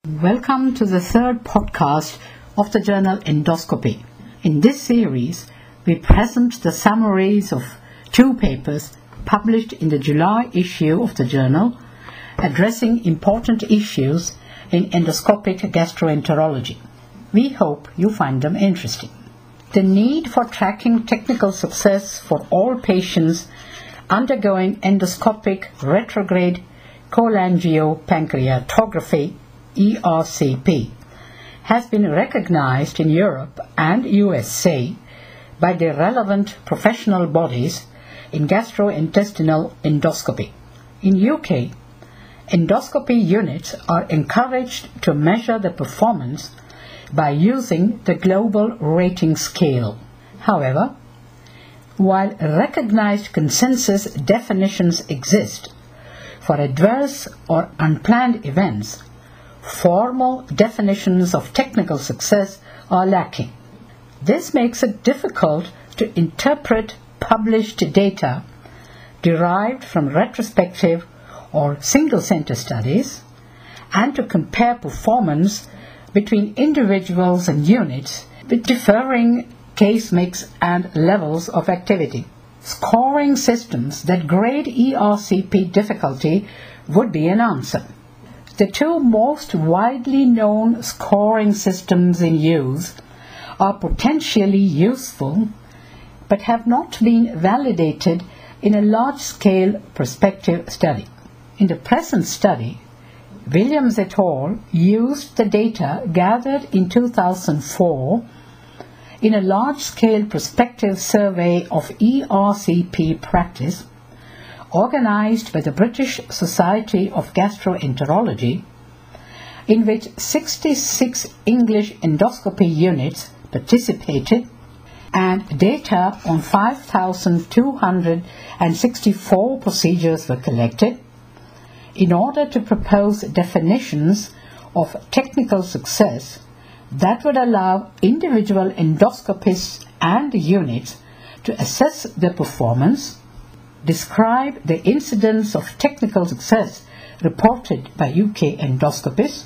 Welcome to the third podcast of the journal Endoscopy. In this series, we present the summaries of two papers published in the July issue of the journal addressing important issues in endoscopic gastroenterology. We hope you find them interesting. The need for tracking technical success for all patients undergoing endoscopic retrograde cholangiopancreatography ERCP has been recognized in Europe and USA by the relevant professional bodies in gastrointestinal endoscopy. In UK, endoscopy units are encouraged to measure the performance by using the global rating scale. However, while recognized consensus definitions exist for adverse or unplanned events, formal definitions of technical success are lacking. This makes it difficult to interpret published data derived from retrospective or single-center studies and to compare performance between individuals and units with differing case mix and levels of activity. Scoring systems that grade ERCP difficulty would be an answer. The two most widely known scoring systems in use are potentially useful but have not been validated in a large-scale prospective study. In the present study, Williams et al. Used the data gathered in 2004 in a large-scale prospective survey of ERCP practice organized by the British Society of Gastroenterology, in which 66 English endoscopy units participated, and data on 5,264 procedures were collected in order to propose definitions of technical success that would allow individual endoscopists and units to assess their performance, describe the incidence of technical success reported by UK endoscopists,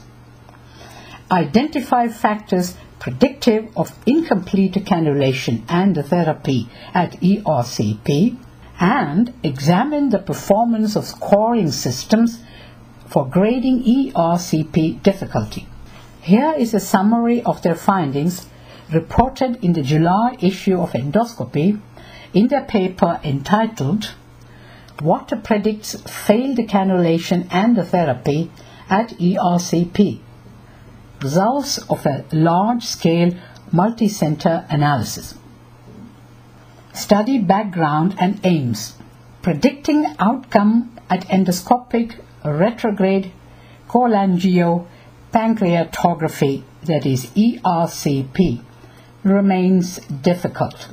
identify factors predictive of incomplete cannulation and therapy at ERCP, and examine the performance of scoring systems for grading ERCP difficulty. Here is a summary of their findings reported in the July issue of Endoscopy in their paper entitled What Predicts Failed Cannulation and Therapy at ERCP? Results of a large-scale multicenter analysis. Study background and aims. Predicting outcome at endoscopic retrograde cholangiopancreatography, that is ERCP, remains difficult.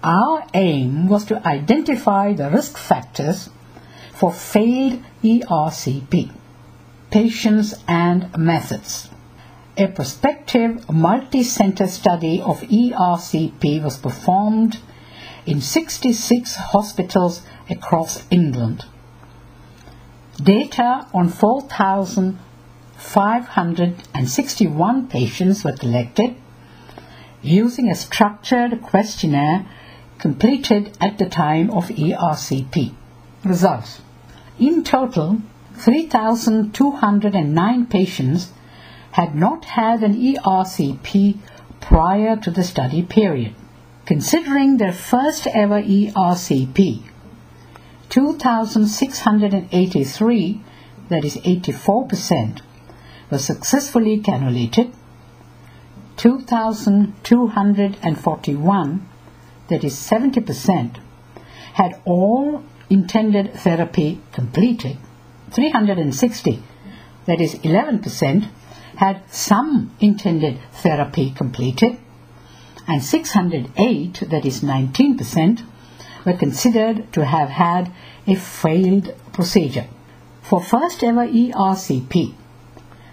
Our aim was to identify the risk factors for failed ERCP, patients and methods. A prospective multi-center study of ERCP was performed in 66 hospitals across England. Data on 4,561 patients were collected using a structured questionnaire completed at the time of ERCP. Results. In total, 3,209 patients had not had an ERCP prior to the study period. Considering their first ever ERCP, 2,683, that is 84%, were successfully cannulated, 2,241, that is 70%, had all intended therapy completed, 360, that is 11%, had some intended therapy completed, and 608, that is 19%, were considered to have had a failed procedure. For first ever ERCP,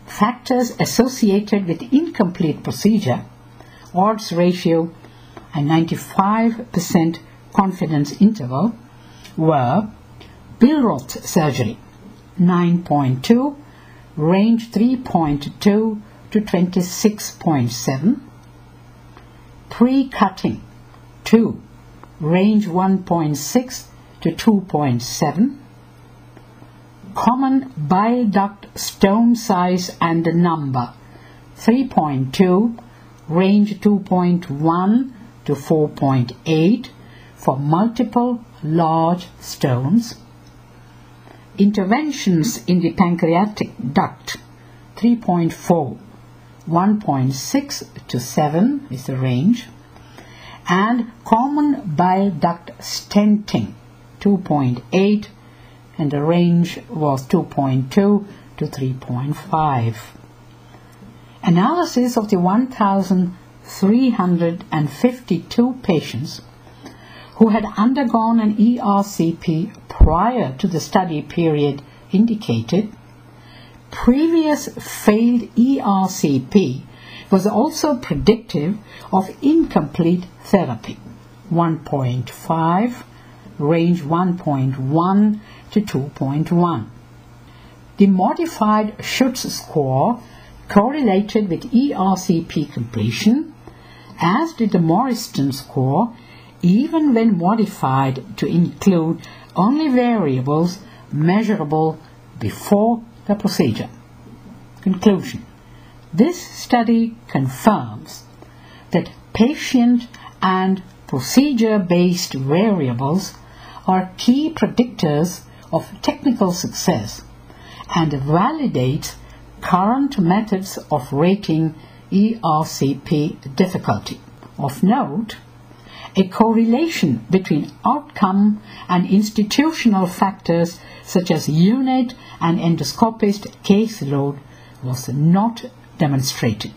factors associated with incomplete procedure, odds ratio, and 95% confidence interval were Billroth surgery 9.2, range 3.2 to 26.7. Precutting 2, range 1.6 to 2.7. Common bile duct stone size and number 3.2, range 2.1 to 4.8 for multiple large stones. Interventions in the pancreatic duct 3.4, 1.6 to 7 is the range, and common bile duct stenting 2.8, and the range was 2.2 to 3.5. Analysis of the 1,352 patients who had undergone an ERCP prior to the study period indicated previous failed ERCP was also predictive of incomplete therapy. 1.5, range 1.1 to 2.1. The modified Schutz score correlated with ERCP completion, as did the Morriston score, even when modified to include only variables measurable before the procedure. Conclusion. This study confirms that patient and procedure-based variables are key predictors of technical success and validates current methods of rating ERCP difficulty. Of note, a correlation between outcome and institutional factors such as unit and endoscopist caseload was not demonstrated.